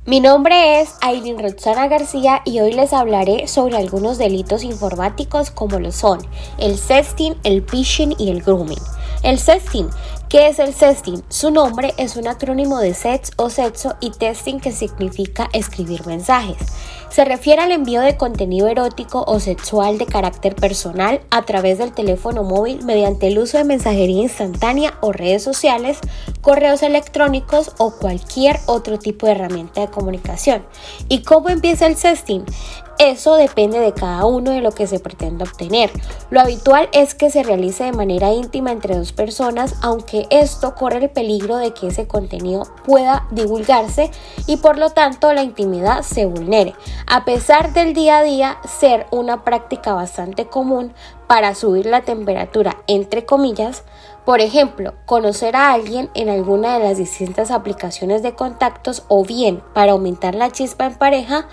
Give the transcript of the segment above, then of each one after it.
Mi nombre es Aileen Roxana García y hoy les hablaré sobre algunos delitos informáticos como lo son el sexting, el phishing y el grooming. El sexting. ¿Qué es el sexting? Su nombre es un acrónimo de sex o sexo y texting, que significa escribir mensajes. Se refiere al envío de contenido erótico o sexual de carácter personal a través del teléfono móvil mediante el uso de mensajería instantánea o redes sociales, correos electrónicos o cualquier otro tipo de herramienta de comunicación. ¿Y cómo empieza el sexting? Eso depende de cada uno de lo que se pretende obtener. Lo habitual es que se realice de manera íntima entre dos personas, aunque esto corre el peligro de que ese contenido pueda divulgarse y por lo tanto la intimidad se vulnere. A pesar del día a día ser una práctica bastante común para subir la temperatura, entre comillas, por ejemplo, conocer a alguien en alguna de las distintas aplicaciones de contactos o bien para aumentar la chispa en pareja,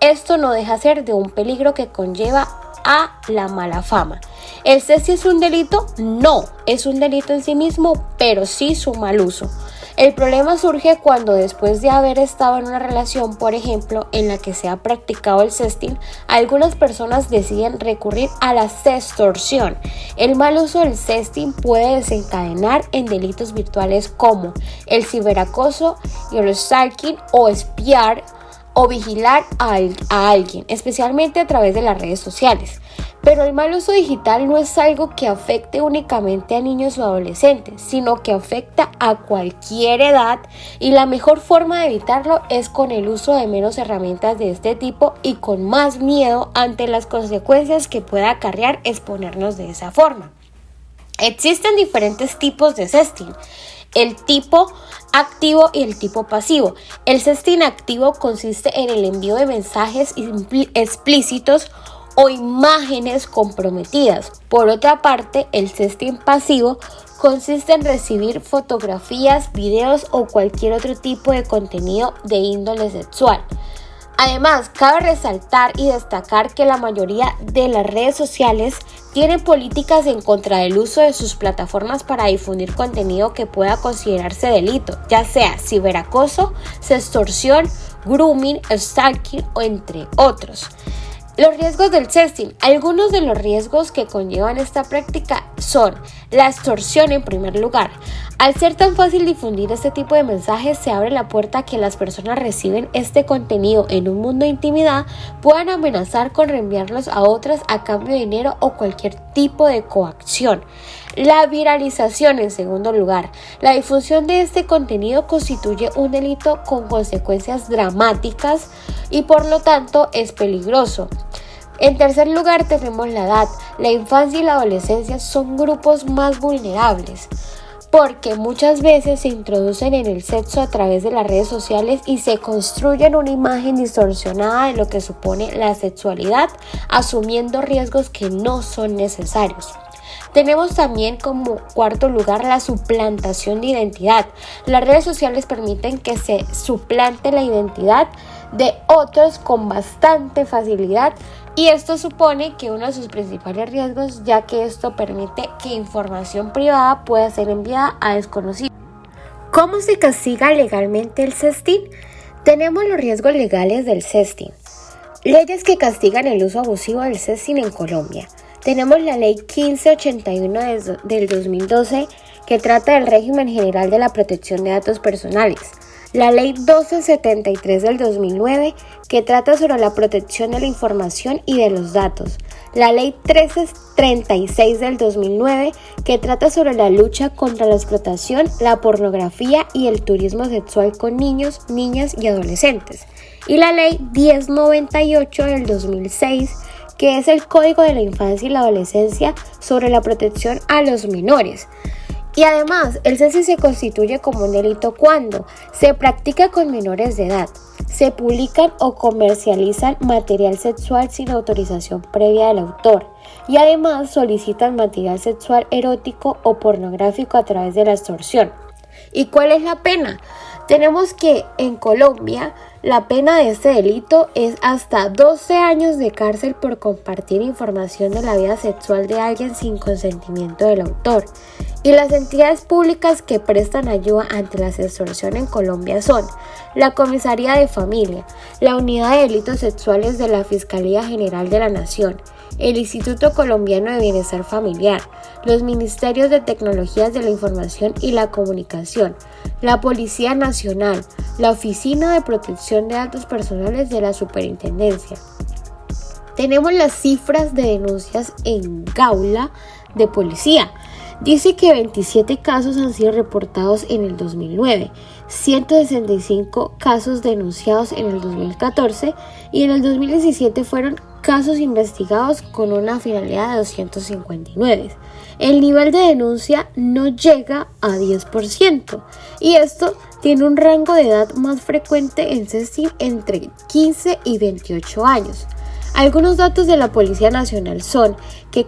esto no deja de ser de un peligro que conlleva a la mala fama. ¿El sexting es un delito? No, es un delito en sí mismo, pero sí su mal uso. El problema surge cuando después de haber estado en una relación, por ejemplo, en la que se ha practicado el sexting, algunas personas deciden recurrir a la sextorsión. El mal uso del sexting puede desencadenar en delitos virtuales como el ciberacoso y el stalking o espiar o vigilar a alguien, especialmente a través de las redes sociales. Pero el mal uso digital no es algo que afecte únicamente a niños o adolescentes, sino que afecta a cualquier edad, y la mejor forma de evitarlo es con el uso de menos herramientas de este tipo y con más miedo ante las consecuencias que pueda acarrear exponernos de esa forma. Existen diferentes tipos de sexting. El tipo activo y el tipo pasivo. El sexting activo consiste en el envío de mensajes explícitos o imágenes comprometidas. Por otra parte, el sexting pasivo consiste en recibir fotografías, videos o cualquier otro tipo de contenido de índole sexual. Además, cabe resaltar y destacar que la mayoría de las redes sociales tienen políticas en contra del uso de sus plataformas para difundir contenido que pueda considerarse delito, ya sea ciberacoso, sextorsión, grooming, stalking o entre otros. Los riesgos del sexting. Algunos de los riesgos que conllevan esta práctica son la extorsión en primer lugar. Al ser tan fácil difundir este tipo de mensajes, se abre la puerta a que las personas reciben este contenido en un mundo de intimidad puedan amenazar con reenviarlos a otras a cambio de dinero o cualquier tipo de coacción. La viralización en segundo lugar. La difusión de este contenido constituye un delito con consecuencias dramáticas y por lo tanto es peligroso. En tercer lugar tenemos la edad. La infancia y la adolescencia son grupos más vulnerables, porque muchas veces se introducen en el sexo a través de las redes sociales y se construyen una imagen distorsionada de lo que supone la sexualidad, asumiendo riesgos que no son necesarios. Tenemos también como cuarto lugar la suplantación de identidad. Las redes sociales permiten que se suplante la identidad de otros con bastante facilidad, y esto supone que uno de sus principales riesgos, ya que esto permite que información privada pueda ser enviada a desconocidos. ¿Cómo se castiga legalmente el sexting? Tenemos los riesgos legales del sexting. Leyes que castigan el uso abusivo del sexting en Colombia. Tenemos la ley 1581 del 2012, que trata del régimen general de la protección de datos personales. La ley 1273 del 2009, que trata sobre la protección de la información y de los datos. La ley 1336 del 2009, que trata sobre la lucha contra la explotación, la pornografía y el turismo sexual con niños, niñas y adolescentes. Y la ley 1098 del 2006, que es el Código de la Infancia y la Adolescencia sobre la protección a los menores. Y además, el sexting se constituye como un delito cuando se practica con menores de edad, se publican o comercializan material sexual sin autorización previa del autor, y además solicitan material sexual erótico o pornográfico a través de la extorsión. ¿Y cuál es la pena? Tenemos que en Colombia La pena de este delito es hasta 12 años de cárcel por compartir información de la vida sexual de alguien sin consentimiento del autor. Y las entidades públicas que prestan ayuda ante la extorsión en Colombia son la Comisaría de Familia, la Unidad de Delitos Sexuales de la Fiscalía General de la Nación, el Instituto Colombiano de Bienestar Familiar, los Ministerios de Tecnologías de la Información y la Comunicación, la Policía Nacional, la Oficina de Protección de Datos Personales de la Superintendencia. Tenemos las cifras de denuncias en Gaula de Policía. Dice que 27 casos han sido reportados en el 2009, 165 casos denunciados en el 2014 y en el 2017 fueron casos investigados con una finalidad de 259. El nivel de denuncia no llega a 10% y esto tiene un rango de edad más frecuente en sexting entre 15 y 28 años. Algunos datos de la Policía Nacional son que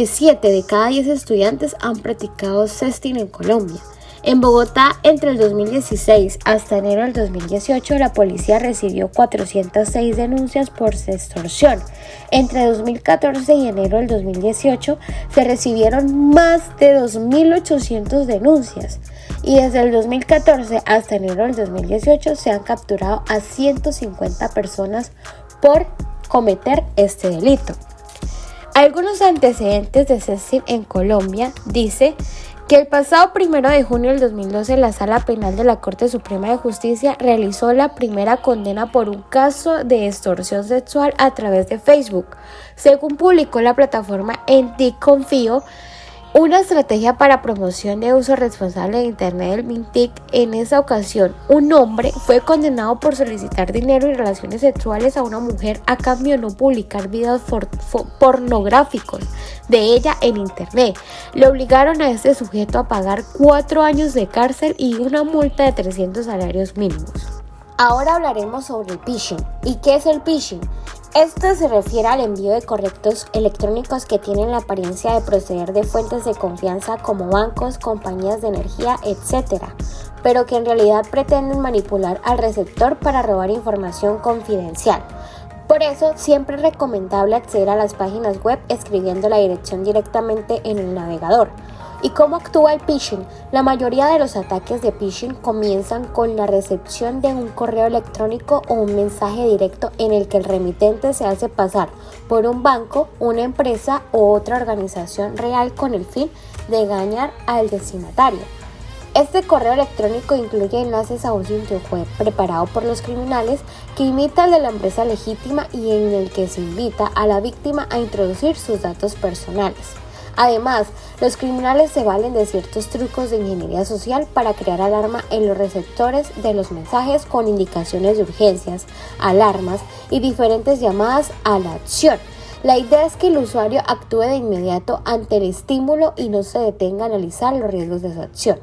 7 de cada 10 estudiantes han practicado sexting en Colombia. En Bogotá, entre el 2016 hasta enero del 2018, la policía recibió 406 denuncias por extorsión. Entre 2014 y enero del 2018 se recibieron más de 2.800 denuncias. Y desde el 2014 hasta enero del 2018 se han capturado a 150 personas por cometer este delito. Algunos antecedentes de sexting en Colombia dice que el pasado 1 de junio del 2012 la Sala Penal de la Corte Suprema de Justicia realizó la primera condena por un caso de extorsión sexual a través de Facebook. Según publicó la plataforma En Ti Confío, una estrategia para promoción de uso responsable de Internet del Mintic. En esa ocasión, un hombre fue condenado por solicitar dinero y relaciones sexuales a una mujer a cambio de no publicar videos pornográficos de ella en Internet. Le obligaron a este sujeto a pagar 4 años de cárcel y una multa de 300 salarios mínimos. Ahora hablaremos sobre el phishing. ¿Y qué es el phishing? Esto se refiere al envío de correos electrónicos que tienen la apariencia de proceder de fuentes de confianza como bancos, compañías de energía, etc., pero que en realidad pretenden manipular al receptor para robar información confidencial. Por eso, siempre es recomendable acceder a las páginas web escribiendo la dirección directamente en el navegador. ¿Y cómo actúa el phishing? La mayoría de los ataques de phishing comienzan con la recepción de un correo electrónico o un mensaje directo en el que el remitente se hace pasar por un banco, una empresa o otra organización real con el fin de engañar al destinatario. Este correo electrónico incluye enlaces a un sitio web preparado por los criminales que imita el de la empresa legítima y en el que se invita a la víctima a introducir sus datos personales. Además, los criminales se valen de ciertos trucos de ingeniería social para crear alarma en los receptores de los mensajes con indicaciones de urgencias, alarmas y diferentes llamadas a la acción. La idea es que el usuario actúe de inmediato ante el estímulo y no se detenga a analizar los riesgos de su acción.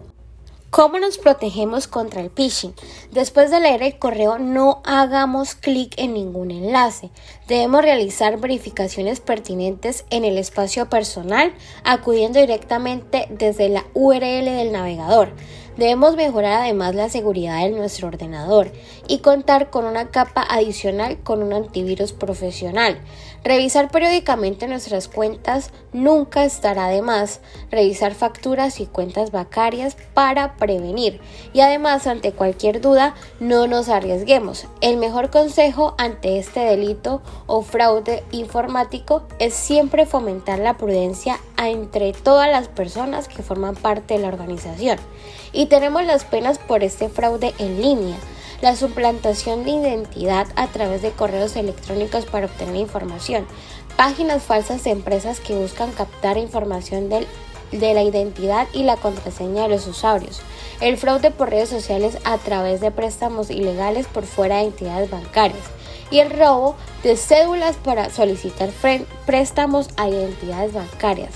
¿Cómo nos protegemos contra el phishing? Después de leer el correo, no hagamos clic en ningún enlace. Debemos realizar verificaciones pertinentes en el espacio personal, acudiendo directamente desde la URL del navegador. Debemos mejorar además la seguridad de nuestro ordenador y contar con una capa adicional con un antivirus profesional. Revisar periódicamente nuestras cuentas nunca estará de más. Revisar facturas y cuentas bancarias para prevenir. Y además, ante cualquier duda, no nos arriesguemos. El mejor consejo ante este delito o fraude informático es siempre fomentar la prudencia entre todas las personas que forman parte de la organización. Y tenemos las penas por este fraude en línea: la suplantación de identidad a través de correos electrónicos para obtener información, páginas falsas de empresas que buscan captar información de la identidad y la contraseña de los usuarios, el fraude por redes sociales a través de préstamos ilegales por fuera de entidades bancarias y el robo de cédulas para solicitar préstamos a identidades bancarias,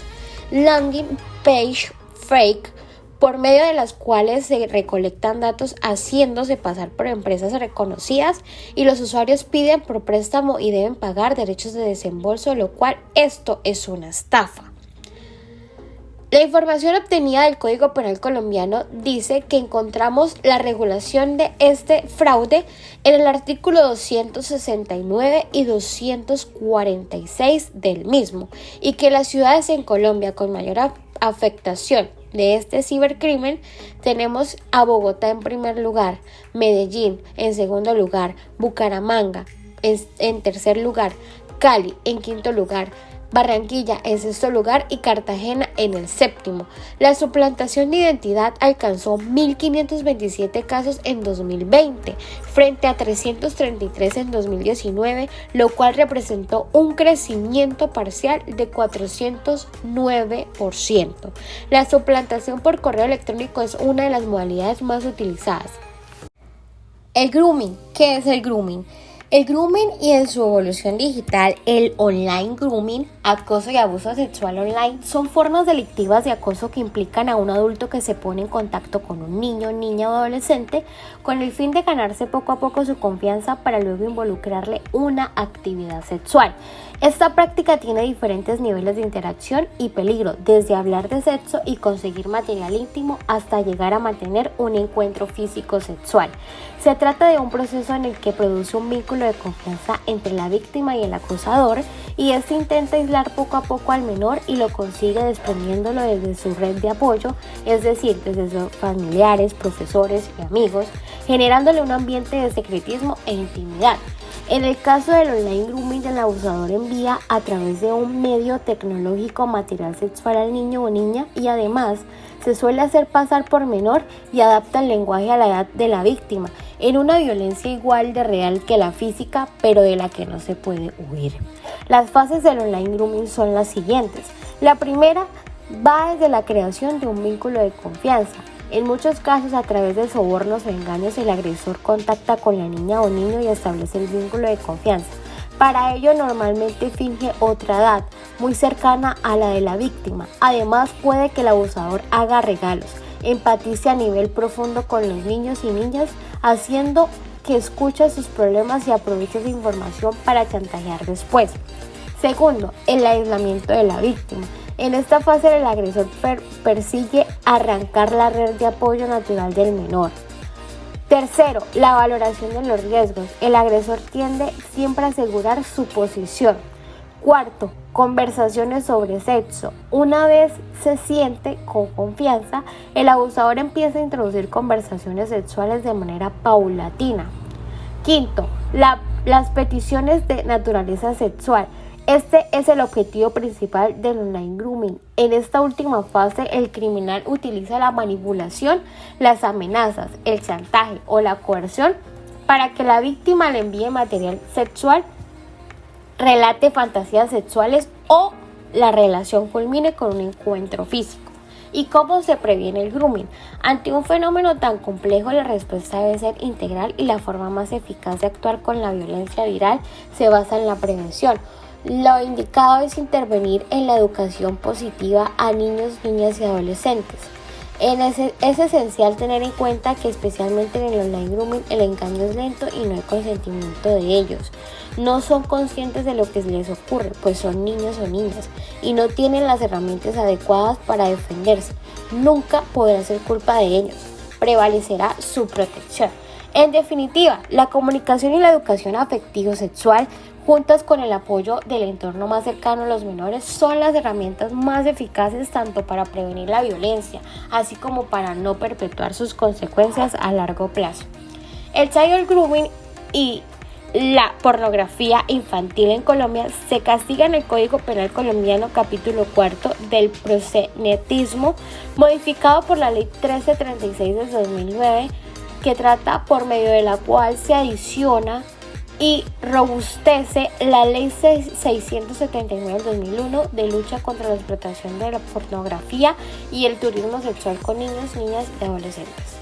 landing page fake, por medio de las cuales se recolectan datos haciéndose pasar por empresas reconocidas y los usuarios piden por préstamo y deben pagar derechos de desembolso, lo cual esto es una estafa. La información obtenida del Código Penal colombiano dice que encontramos la regulación de este fraude en el artículo 269 y 246 del mismo, y que las ciudades en Colombia con mayor afectación de este cibercrimen tenemos a Bogotá en primer lugar, Medellín en segundo lugar, Bucaramanga en tercer lugar, Cali en quinto lugar, Barranquilla en sexto lugar y Cartagena en el séptimo. La suplantación de identidad alcanzó 1.527 casos en 2020 frente a 333 en 2019, lo cual representó un crecimiento parcial de 409%. La suplantación por correo electrónico es una de las modalidades más utilizadas. El grooming. ¿Qué es el grooming? El grooming y en su evolución digital, el online grooming, acoso y abuso sexual online, son formas delictivas de acoso que implican a un adulto que se pone en contacto con un niño, niña o adolescente con el fin de ganarse poco a poco su confianza para luego involucrarle una actividad sexual. Esta práctica tiene diferentes niveles de interacción y peligro, desde hablar de sexo y conseguir material íntimo hasta llegar a mantener un encuentro físico sexual. Se trata de un proceso en el que produce un vínculo de confianza entre la víctima y el acosador, y este intenta aislar poco a poco al menor y lo consigue desprendiéndolo desde su red de apoyo, es decir, desde sus familiares, profesores y amigos, generándole un ambiente de secretismo e intimidad. En el caso del online grooming, el abusador envía a través de un medio tecnológico material sexual al niño o niña y además se suele hacer pasar por menor y adapta el lenguaje a la edad de la víctima, en una violencia igual de real que la física, pero de la que no se puede huir. Las fases del online grooming son las siguientes. La primera va desde la creación de un vínculo de confianza. En muchos casos, a través de sobornos o engaños, el agresor contacta con la niña o niño y establece el vínculo de confianza. Para ello, normalmente finge otra edad, muy cercana a la de la víctima. Además, puede que el abusador haga regalos, empatice a nivel profundo con los niños y niñas, haciendo que escuche sus problemas y aproveche esa información para chantajear después. Segundo, el aislamiento de la víctima. En esta fase el agresor persigue arrancar la red de apoyo natural del menor. Tercero, la valoración de los riesgos. El agresor tiende siempre a asegurar su posición. Cuarto, conversaciones sobre sexo. Una vez se siente con confianza, el abusador empieza a introducir conversaciones sexuales de manera paulatina. Quinto, las peticiones de naturaleza sexual. Este es el objetivo principal del online grooming. En esta última fase, el criminal utiliza la manipulación, las amenazas, el chantaje o la coerción para que la víctima le envíe material sexual, relate fantasías sexuales o la relación culmine con un encuentro físico. ¿Y cómo se previene el grooming? Ante un fenómeno tan complejo, la respuesta debe ser integral y la forma más eficaz de actuar con la violencia viral se basa en la prevención. Lo indicado es intervenir en la educación positiva a niños, niñas y adolescentes. Es esencial tener en cuenta que especialmente en el online grooming el engaño es lento y no hay consentimiento de ellos. No son conscientes de lo que les ocurre, pues son niños o niñas y no tienen las herramientas adecuadas para defenderse. Nunca podrá ser culpa de ellos, prevalecerá su protección. En definitiva, la comunicación y la educación afectivo-sexual, juntas con el apoyo del entorno más cercano a los menores, son las herramientas más eficaces tanto para prevenir la violencia, así como para no perpetuar sus consecuencias a largo plazo. El child grooming y la pornografía infantil en Colombia se castiga en el Código Penal colombiano, capítulo 4 del proxenetismo, modificado por la Ley 1336 de 2009, que trata por medio de la cual se adiciona y robustece la Ley 679 del 2001 de lucha contra la explotación de la pornografía y el turismo sexual con niños, niñas y adolescentes.